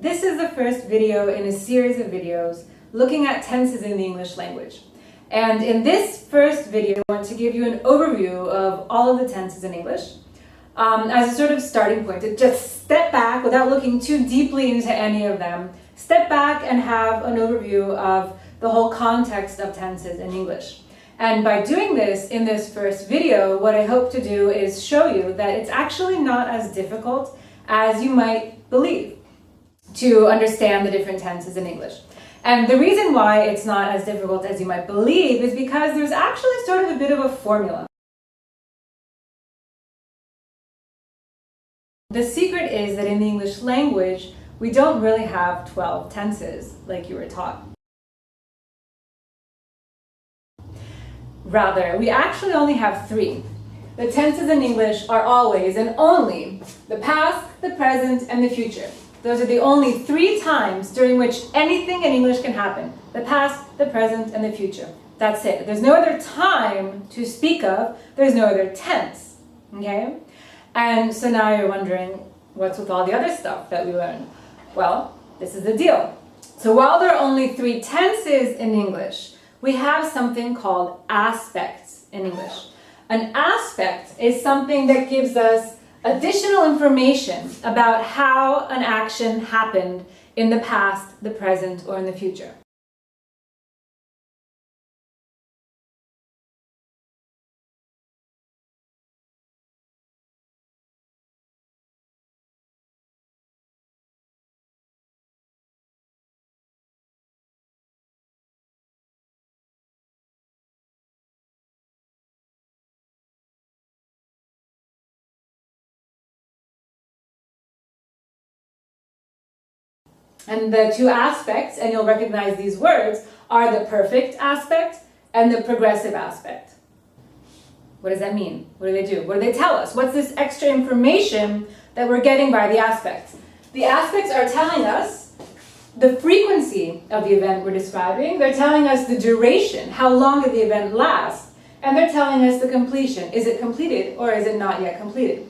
This is the first video in a series of videos looking at tenses in the English language. And in this first video, I want to give you an overview of all of the tenses in English as a sort of starting point to just step back without looking too deeply into any of them. Step back and have an overview of the whole context of tenses in English. And by doing this in this first video, what I hope to do is show you that it's actually not as difficult as you might believe to understand the different tenses in English. And the reason why it's not as difficult as you might believe is because there's actually sort of a bit of a formula. The secret is that in the English language, we don't really have 12 tenses like you were taught. Rather, we actually only have 3. The tenses in English are always and only the past, the present, and the future. Those are the only 3 times during which anything in English can happen. The past, the present, and the future. That's it. There's no other time to speak of. There's no other tense. Okay? And so now you're wondering, what's with all the other stuff that we learned? Well, this is the deal. So while there are only 3 tenses in English, we have something called aspects in English. An aspect is something that gives us additional information about how an action happened in the past, the present, or in the future. And the 2 aspects, and you'll recognize these words, are the perfect aspect and the progressive aspect. What does that mean? What do they do? What do they tell us? What's this extra information that we're getting by the aspects? The aspects are telling us the frequency of the event we're describing. They're telling us the duration, how long did the event last, and they're telling us the completion. Is it completed or is it not yet completed?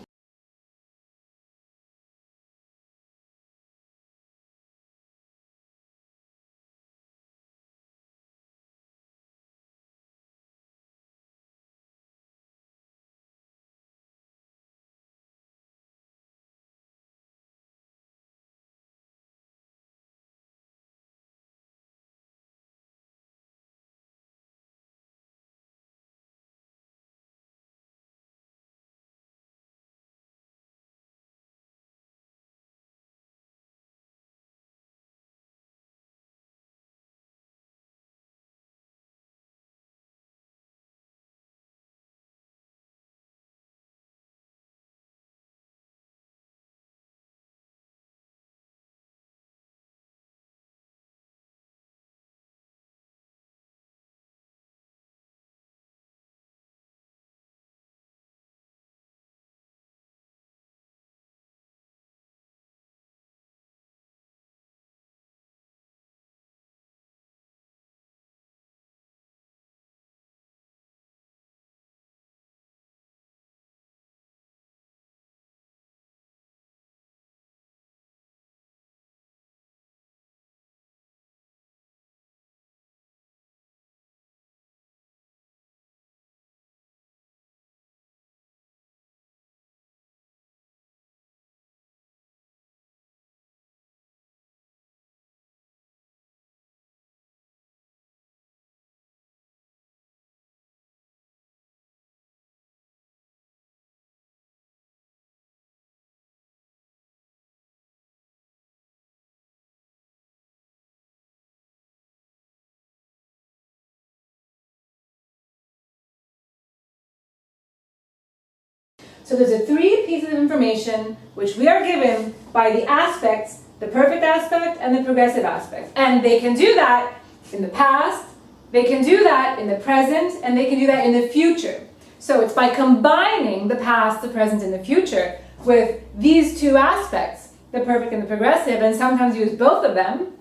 So there's a 3 pieces of information which we are given by the aspects, the perfect aspect and the progressive aspect. And they can do that in the past, they can do that in the present, and they can do that in the future. So it's by combining the past, the present, and the future with these 2 aspects, the perfect and the progressive, and sometimes use both of them,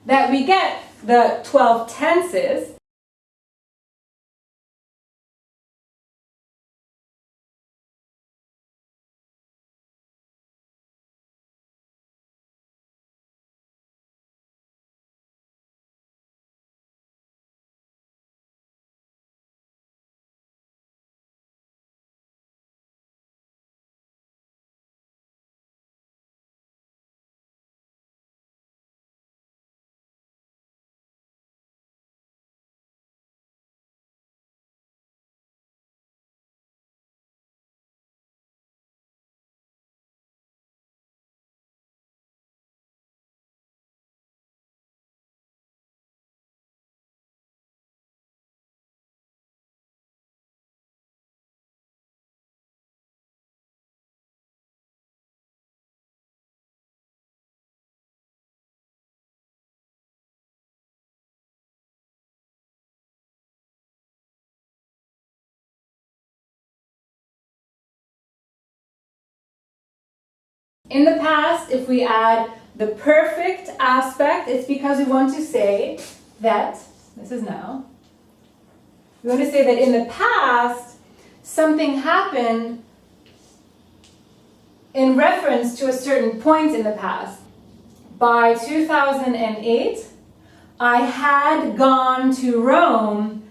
that we get the 12 tenses In the past, if we add the perfect aspect, it's because we want to say that, this is now, we want to say that in the past, something happened in reference to a certain point in the past. By 2008, I had gone to Rome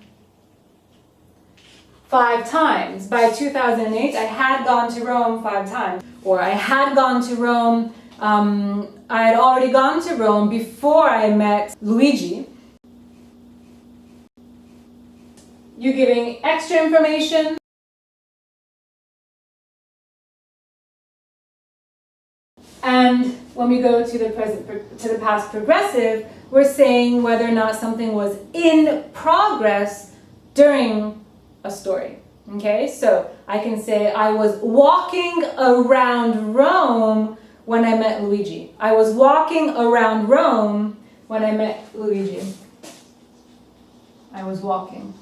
5 times. By 2008, I had gone to Rome 5 times. Or I had gone to Rome, I had already gone to Rome before I met Luigi. You're giving extra information. And when we go to the past progressive, we're saying whether or not something was in progress during a story. Okay, so I can say I was walking around Rome when I met Luigi. I was walking around Rome when I met Luigi. I was walking.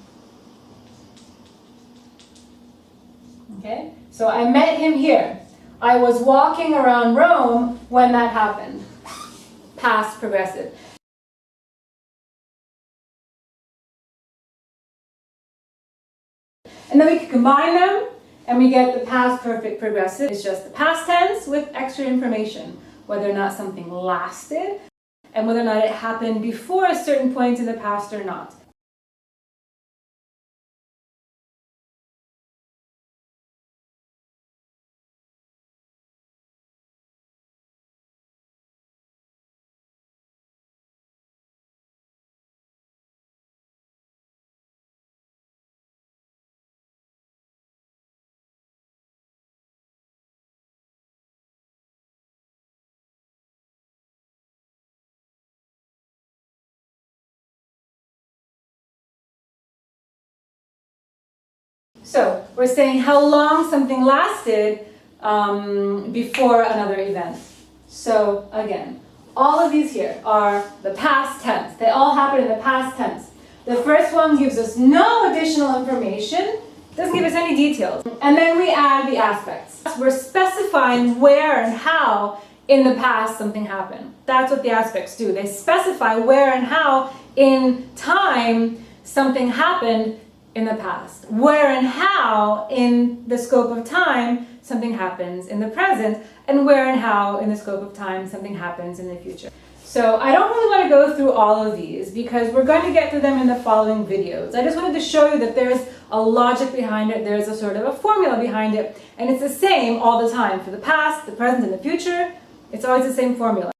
Okay, so I met him here. I was walking around Rome when that happened. Past progressive. And then we can combine them and we get the past perfect progressive. It's just the past tense with extra information. Whether or not something lasted and whether or not it happened before a certain point in the past or not. So we're saying how long something lasted before another event. So again, all of these here are the past tense. They all happen in the past tense. The first one gives us no additional information, doesn't give us any details. And then we add the aspects. We're specifying where and how in the past something happened. That's what the aspects do. They specify where and how in time something happened in the past. Where and how in the scope of time something happens in the present, and where and how in the scope of time something happens in the future. So I don't really want to go through all of these because we're going to get to them in the following videos. I just wanted to show you that there's a logic behind it, there's a sort of a formula behind it, and it's the same all the time for the past, the present, and the future. It's always the same formula.